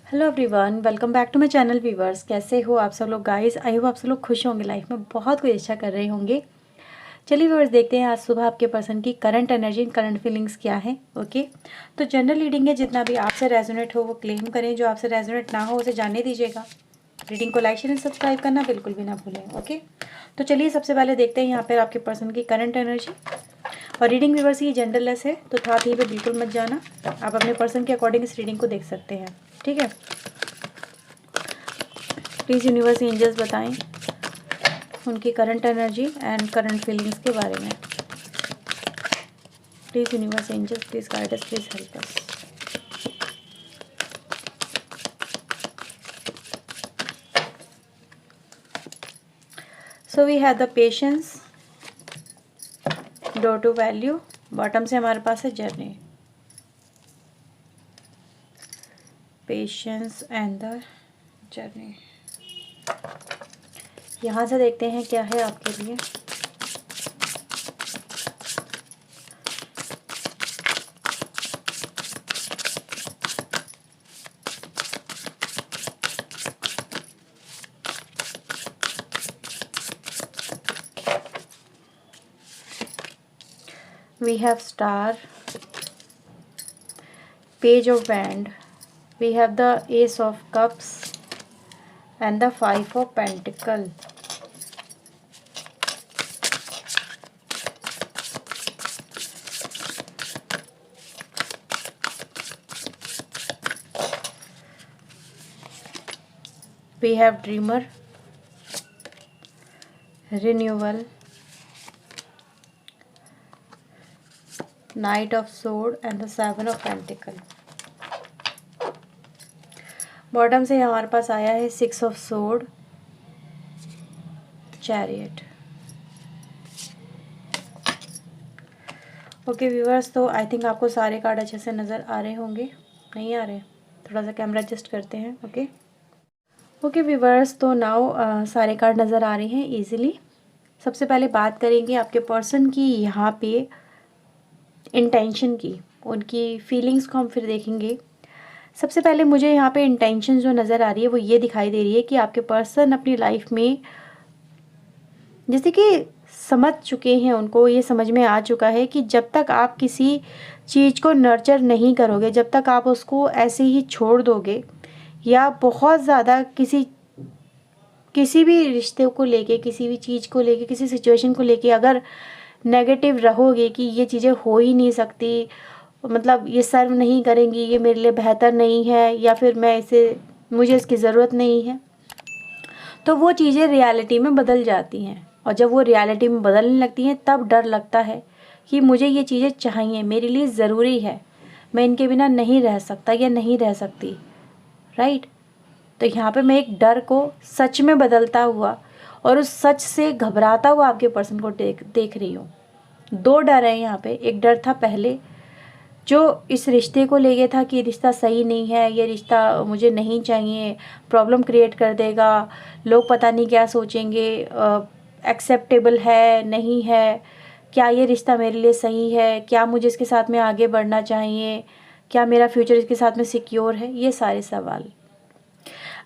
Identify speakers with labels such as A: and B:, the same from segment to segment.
A: Hello everyone, welcome back to my channel viewers. कैसे हो आप सब लोग गाइस? आई होप आप सब लोग खुश होंगे, लाइफ में बहुत कुछ अच्छा कर रहे होंगे। चलिए व्यूवर्स, देखते हैं आज सुबह आपके पर्सन की करंट एनर्जी, करंट फीलिंग्स क्या है। ओके, तो जनरल रीडिंग है, जितना भी आपसे रेजोनेट हो वो क्लेम करें, जो आपसे रेजोनेट ना हो उसे जानने दीजिएगा। रीडिंग को लाइक शेयर एंड सब्सक्राइब करना बिल्कुल भी ना भूलें। ओके, तो चलिए सबसे पहले देखते हैं यहाँ पर आपके पर्सन की करंट एनर्जी। और रीडिंग व्यूवर्स ये जनरललेस है, तो था थी पे बिल्कुल मत जाना। आप अपने पर्सन के अकॉर्डिंग इस रीडिंग को देख सकते हैं। ठीक है, प्लीज़ यूनिवर्स एंजल्स बताएं उनकी current energy and current feelings के बारे में। Please universe angels, please guide us, please help us. So we have the patience, door to value. Bottom से हमारे पास है journey, patience and the journey. यहाँ से देखते हैं क्या है आपके लिए। We have star, page of wand, we have the ace of cups and the 5 of pentacle. We have dreamer, renewal, knight of sword and the 7 of pentacle. Bottom से हमारे पास आया है 6 of sword, chariot. Okay viewers, तो I think आपको सारे card अच्छे से नज़र आ रहे होंगे। नहीं आ रहे? थोड़ा सा कैमरा एडजस्ट करते हैं। ओके व्यूअर्स, तो नाउ सारे कार्ड नज़र आ रहे हैं इजीली। सबसे पहले बात करेंगे आपके पर्सन की यहाँ पे इंटेंशन की, उनकी फीलिंग्स को हम फिर देखेंगे। सबसे पहले मुझे यहाँ पे इंटेंशन जो नज़र आ रही है वो ये दिखाई दे रही है कि आपके पर्सन अपनी लाइफ में जैसे कि समझ चुके हैं, उनको ये समझ में आ चुका है कि जब तक आप किसी चीज़ को नर्चर नहीं करोगे, जब तक आप उसको ऐसे ही छोड़ दोगे या बहुत ज़्यादा किसी भी रिश्ते को लेके, किसी भी चीज़ को लेके, किसी सिचुएशन को लेके अगर नेगेटिव रहोगे कि ये चीज़ें हो ही नहीं सकती, मतलब ये सर्व नहीं करेंगी, ये मेरे लिए बेहतर नहीं है, या फिर मुझे इसकी ज़रूरत नहीं है, तो वो चीज़ें रियलिटी में बदल जाती हैं। और जब वो रियलिटी में बदलने लगती हैं तब डर लगता है कि मुझे ये चीज़ें चाहिए, मेरे लिए ज़रूरी है, मैं इनके बिना नहीं रह सकता या नहीं रह सकती। राइट, तो यहाँ पे मैं एक डर को सच में बदलता हुआ और उस सच से घबराता हुआ आपके पर्सन को देख रही हूँ। दो डर हैं यहाँ पे। एक डर था पहले जो इस रिश्ते को लेके था कि रिश्ता सही नहीं है, ये रिश्ता मुझे नहीं चाहिए, प्रॉब्लम क्रिएट कर देगा, लोग पता नहीं क्या सोचेंगे, एक्सेप्टेबल है नहीं है, क्या ये रिश्ता मेरे लिए सही है, क्या मुझे इसके साथ में आगे बढ़ना चाहिए, क्या मेरा फ्यूचर इसके साथ में सिक्योर है, ये सारे सवाल।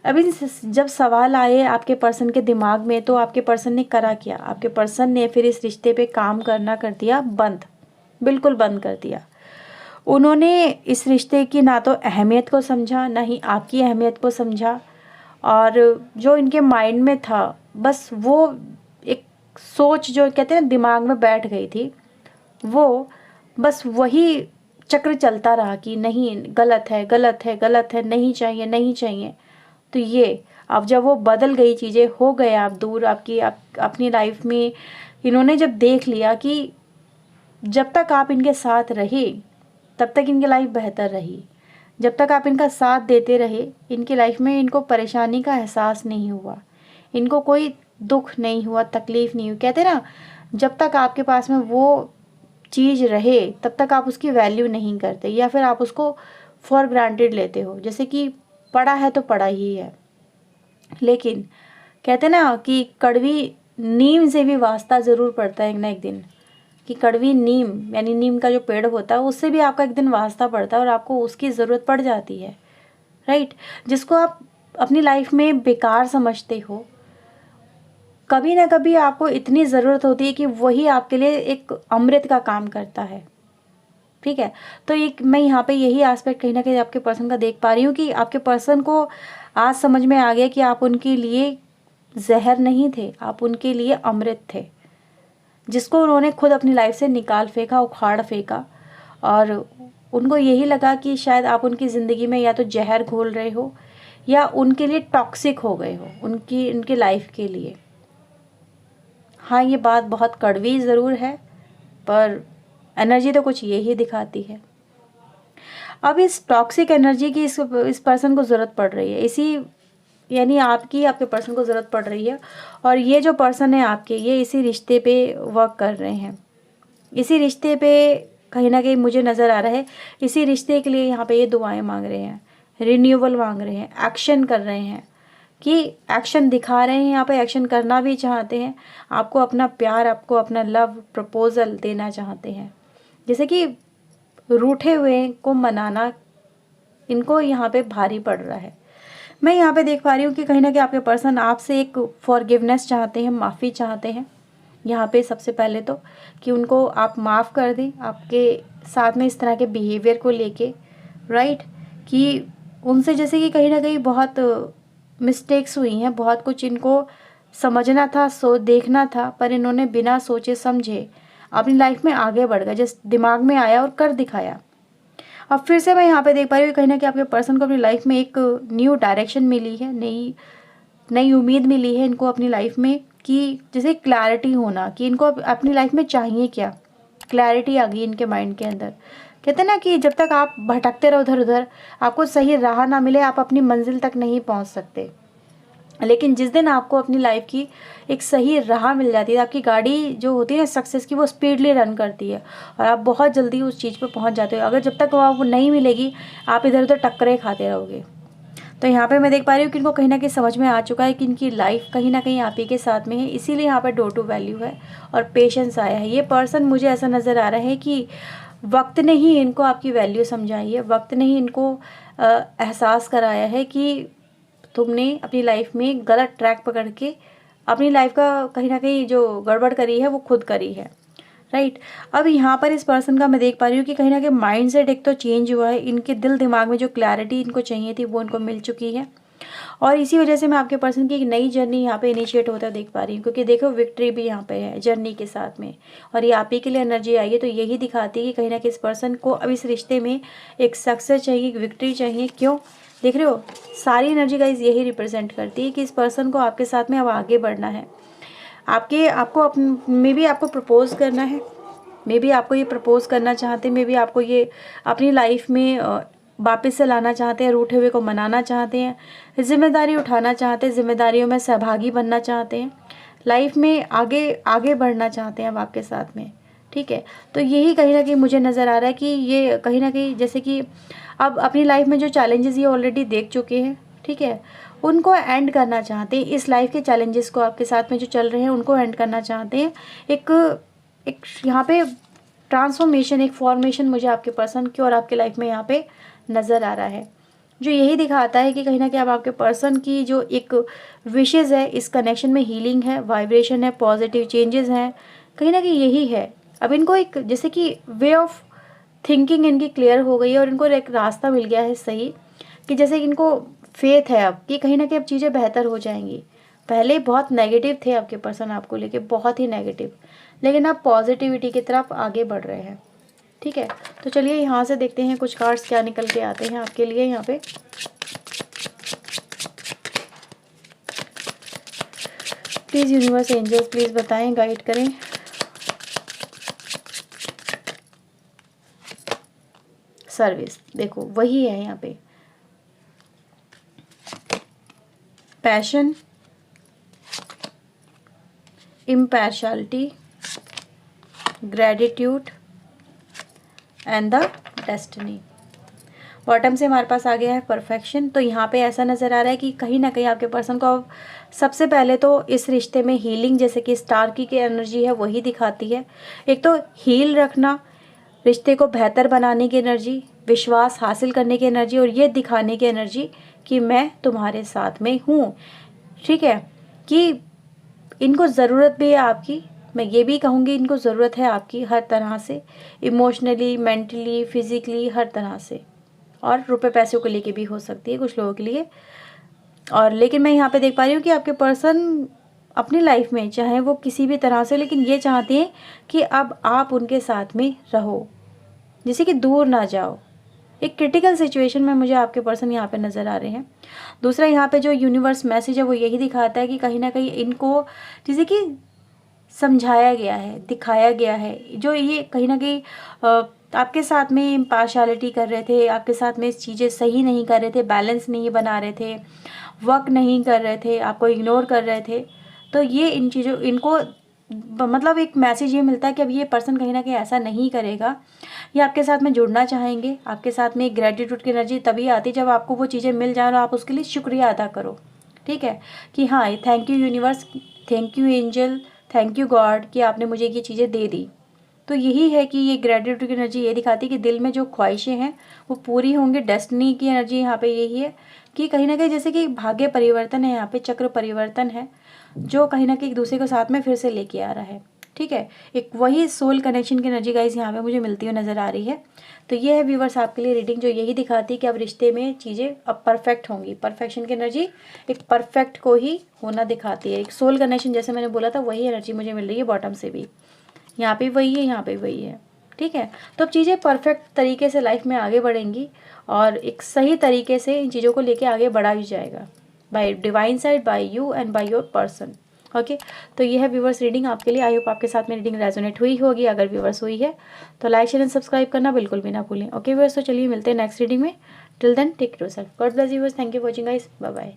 A: अभी जब सवाल आए आपके पर्सन के दिमाग में, तो आपके पर्सन ने करा क्या? आपके पर्सन ने फिर इस रिश्ते पे काम करना कर दिया बंद, बिल्कुल बंद कर दिया। उन्होंने इस रिश्ते की ना तो अहमियत को समझा, ना ही आपकी अहमियत को समझा, और जो इनके माइंड में था बस वो एक सोच जो कहते हैं दिमाग में बैठ गई थी, वो बस वही चक्र चलता रहा कि नहीं, गलत है, गलत है, गलत है, नहीं चाहिए, नहीं चाहिए। तो ये अब जब वो बदल गई, चीज़ें हो गए आप दूर, अपनी लाइफ में इन्होंने जब देख लिया कि जब तक आप इनके साथ रहे तब तक इनकी लाइफ बेहतर रही, जब तक आप इनका साथ देते रहे इनकी लाइफ में इनको परेशानी का एहसास नहीं हुआ, इनको कोई दुख नहीं हुआ, तकलीफ़ नहीं हुई। कहते ना, जब तक आपके पास में वो चीज़ रहे तब तक आप उसकी वैल्यू नहीं करते, या फिर आप उसको फॉर ग्रांटेड लेते हो, जैसे कि पड़ा है तो पड़ा ही है। लेकिन कहते ना कि कड़वी नीम से भी वास्ता ज़रूर पड़ता है एक ना एक दिन, कि कड़वी नीम यानी नीम का जो पेड़ होता है उससे भी आपका एक दिन वास्ता पड़ता है और आपको उसकी ज़रूरत पड़ जाती है। राइट, जिसको आप अपनी लाइफ में बेकार समझते हो, कभी ना कभी आपको इतनी ज़रूरत होती है कि वही आपके लिए एक अमृत का काम करता है। ठीक है, तो एक मैं यहाँ पे यही एस्पेक्ट कहीं ना कहीं आपके पर्सन का देख पा रही हूँ कि आपके पर्सन को आज समझ में आ गया कि आप उनके लिए जहर नहीं थे, आप उनके लिए अमृत थे, जिसको उन्होंने खुद अपनी लाइफ से निकाल फेंका, उखाड़ फेंका। और उनको यही लगा कि शायद आप उनकी ज़िंदगी में या तो जहर घोल रहे हो या उनके लिए टॉक्सिक हो गए हो, उनकी लाइफ के लिए। हाँ, ये बात बहुत कड़वी ज़रूर है, पर एनर्जी तो कुछ यही दिखाती है। अब इस टॉक्सिक एनर्जी की इस पर्सन को ज़रूरत पड़ रही है, इसी यानी आपके पर्सन को ज़रूरत पड़ रही है। और ये जो पर्सन है आपके, ये इसी रिश्ते पे वर्क कर रहे हैं, इसी रिश्ते पे कहीं ना कहीं मुझे नज़र आ रहा है, इसी रिश्ते के लिए यहाँ पे ये दुआएं मांग रहे हैं, रिन्यूअल मांग रहे हैं, एक्शन कर रहे हैं, कि एक्शन दिखा रहे हैं, यहाँ पे एक्शन करना भी चाहते हैं, आपको अपना प्यार, आपको अपना लव प्रपोजल देना चाहते हैं। जैसे कि रूठे हुए को मनाना इनको यहाँ पे भारी पड़ रहा है। मैं यहाँ पे देख पा रही हूँ कि कहीं ना कहीं आपके पर्सन आपसे एक फॉरगिवनेस चाहते हैं, माफ़ी चाहते हैं यहाँ पे। सबसे पहले तो कि उनको आप माफ़ कर दें आपके साथ में इस तरह के बिहेवियर को लेके, राइट, कि उनसे जैसे कि कहीं ना कहीं बहुत मिस्टेक्स हुई हैं, बहुत कुछ इनको समझना था, देखना था, पर इन्होंने बिना सोचे समझे अपनी लाइफ में आगे बढ़ गए, जिस दिमाग में आया और कर दिखाया। अब फिर से मैं यहाँ पे देख पा रही हूँ कहीं ना कहीं आपके पर्सन को अपनी लाइफ में एक न्यू डायरेक्शन मिली है, नई उम्मीद मिली है इनको अपनी लाइफ में, कि जैसे क्लैरिटी होना कि इनको अपनी लाइफ में चाहिए क्या, क्लैरिटी आ गई इनके माइंड के अंदर। कहते हैं ना कि जब तक आप भटकते रहो उधर उधर, आपको सही राह ना मिले, आप अपनी मंजिल तक नहीं पहुँच सकते। लेकिन जिस दिन आपको अपनी लाइफ की एक सही राह मिल जाती है, आपकी गाड़ी जो होती है ना सक्सेस की, वो स्पीडली रन करती है और आप बहुत जल्दी उस चीज़ पर पहुंच जाते हो। अगर जब तक वो नहीं मिलेगी, आप इधर उधर टक्करें खाते रहोगे। तो यहाँ पे मैं देख पा रही हूँ कि इनको कहीं ना कहीं समझ में आ चुका है कि इनकी लाइफ कहीं ना कहीं आप ही के साथ में है, इसीलिए यहाँ पर डोर टू वैल्यू है और पेशेंस आया है। ये पर्सन मुझे ऐसा नज़र आ रहा है कि वक्त ने ही इनको आपकी वैल्यू समझाई है, वक्त ने ही इनको एहसास कराया है कि तुमने अपनी लाइफ में गलत ट्रैक पकड़ के अपनी लाइफ का कहीं ना कहीं जो गड़बड़ करी है वो खुद करी है, राइट। अब यहाँ पर इस पर्सन का मैं देख पा रही हूँ कि कहीं ना कहीं माइंड सेट एक तो चेंज हुआ है, इनके दिल दिमाग में जो क्लैरिटी इनको चाहिए थी वो इनको मिल चुकी है। और इसी वजह से मैं आपके पर्सन की एक नई जर्नी यहाँ पे इनिशिएट होता देख पा रही हूँ, क्योंकि देखो विक्ट्री भी यहाँ पे है जर्नी के साथ में, और ये आप ही के लिए एनर्जी आई है। तो यही दिखाती है कि कहीं ना कहीं इस पर्सन को अब इस रिश्ते में एक सक्सेस चाहिए, एक विक्ट्री चाहिए। क्यों देख रहे हो, सारी एनर्जी गाइस यही रिप्रेजेंट करती है कि इस पर्सन को आपके साथ में अब आगे बढ़ना है, मे बी आपको प्रपोज करना है, मे बी आपको ये प्रपोज करना चाहते हैं, मे बी आपको ये अपनी लाइफ में वापस से लाना चाहते हैं, रूठे हुए को मनाना चाहते हैं, जिम्मेदारी उठाना चाहते हैं, जिम्मेदारियों में सहभागी बनना चाहते हैं, लाइफ में आगे बढ़ना चाहते हैं अब आपके साथ में। ठीक है, तो यही कहीं ना कहीं मुझे नज़र आ रहा है कि ये कहीं ना कहीं जैसे कि अब अपनी लाइफ में जो चैलेंजेस ये ऑलरेडी देख चुके हैं, ठीक है, उनको एंड करना चाहते हैं। इस लाइफ के चैलेंजेस को आपके साथ में जो चल रहे हैं उनको एंड करना चाहते हैं। एक यहाँ पे ट्रांसफॉर्मेशन, एक फॉर्मेशन मुझे आपके पर्सन की और आपके लाइफ में यहाँ पे नज़र आ रहा है, जो यही दिखाता है कि कहीं ना कहीं अब आपके पर्सन की जो एक विशेज़ है, इस कनेक्शन में हीलिंग है, वाइब्रेशन है, पॉजिटिव चेंजेस हैं, कहीं ना कहीं यही है। अब इनको एक जैसे कि वे ऑफ थिंकिंग इनकी क्लियर हो गई है और इनको एक रास्ता मिल गया है सही, कि जैसे इनको फेथ है अब कि कहीं ना कहीं अब चीज़ें बेहतर हो जाएंगी। पहले बहुत नेगेटिव थे आपके पर्सन आपको लेके, बहुत ही नेगेटिव, लेकिन आप पॉजिटिविटी की तरफ आगे बढ़ रहे हैं। ठीक है, तो चलिए यहाँ से देखते हैं कुछ कार्ड्स क्या निकल के आते हैं आपके लिए। यहाँ पे प्लीज़ यूनिवर्स एंजल्स प्लीज़ बताएं, गाइड करें। सर्विस, देखो वही है यहाँ पे, passion, impartiality, gratitude and the destiny. Bottom से हमारे पास आ गया है परफेक्शन। तो यहाँ पे ऐसा नज़र आ रहा है कि कहीं ना कहीं आपके पर्सन को अब सबसे पहले तो इस रिश्ते में हीलिंग, जैसे कि स्टार की एनर्जी है वही दिखाती है। एक तो हील रखना, रिश्ते को बेहतर बनाने की एनर्जी, विश्वास हासिल करने की एनर्जी और ये दिखाने की एनर्जी कि मैं तुम्हारे साथ में हूँ। ठीक है, कि इनको ज़रूरत भी है आपकी, मैं ये भी कहूँगी इनको ज़रूरत है आपकी हर तरह से, इमोशनली, मेंटली, फिज़िकली, हर तरह से। और रुपए पैसों को लेके भी हो सकती है कुछ लोगों के लिए। और लेकिन मैं यहाँ पे देख पा रही हूँ कि आपके पर्सन अपनी लाइफ में चाहे वो किसी भी तरह से, लेकिन ये चाहते हैं कि अब आप उनके साथ में रहो, जैसे कि दूर ना जाओ। एक क्रिटिकल सिचुएशन में मुझे आपके पर्सन यहाँ पे नज़र आ रहे हैं। दूसरा यहाँ पे जो यूनिवर्स मैसेज है वो यही दिखाता है कि कहीं ना कहीं इनको जैसे कि समझाया गया है, दिखाया गया है, जो ये कहीं ना कहीं आपके साथ में इम्पार्शलिटी कर रहे थे, आपके साथ में चीज़ें सही नहीं कर रहे थे, बैलेंस नहीं बना रहे थे, वर्क नहीं कर रहे थे, आपको इग्नोर कर रहे थे। तो ये इन चीज़ों इनको मतलब एक मैसेज ये मिलता है कि अब ये पर्सन कहीं ना कहीं ऐसा नहीं करेगा। ये आपके साथ में जुड़ना चाहेंगे, आपके साथ में एक ग्रेटिट्यूड की एनर्जी तभी आती है जब आपको वो चीज़ें मिल जाए और आप उसके लिए शुक्रिया अदा करो। ठीक है, कि हाँ thank you universe, thank you angel, thank you God कि आपने मुझे ये चीज़ें दे दी। तो यही है कि ये ग्रेटिट्यूड की एनर्जी ये दिखाती है कि दिल में जो ख्वाहिशें हैं वो पूरी होंगी। डेस्टिनी की एनर्जी यहाँ पे यही है कि कहीं ना कहीं जैसे कि भाग्य परिवर्तन है, यहाँ पे चक्र परिवर्तन है जो कहीं ना कहीं एक दूसरे को साथ में फिर से लेके आ रहा है। ठीक है, एक वही सोल कनेक्शन की एनर्जी गाइस यहाँ पे मुझे मिलती हुई नज़र आ रही है। तो ये है व्यूवर्स आपके लिए रीडिंग जो यही दिखाती है कि अब रिश्ते में चीज़ें अब परफेक्ट होंगी। परफेक्शन की एनर्जी एक परफेक्ट को ही होना दिखाती है। एक सोल कनेक्शन जैसे मैंने बोला था वही एनर्जी मुझे मिल रही है बॉटम से भी, यहाँ पे वही है, यहाँ पे वही है। ठीक है, तो अब चीज़ें परफेक्ट तरीके से लाइफ में आगे बढ़ेंगी और एक सही तरीके से इन चीज़ों को लेके आगे बढ़ा भी जाएगा by divine side, by you and by your person. Okay, तो ये है व्यूवर्स रीडिंग आपके लिए। आई होप आपके साथ में रीडिंग रेजोनेट हुई होगी। अगर व्यूवर्स हुई है तो लाइक शेयर एंड सब्सक्राइब करना बिल्कुल भी ना भूलें। ओके व्यूवर्स, तो चलिए मिलते हैं नेक्स्ट रीडिंग में। Till then take care yourself, God bless you viewers, thank you for watching guys, bye bye.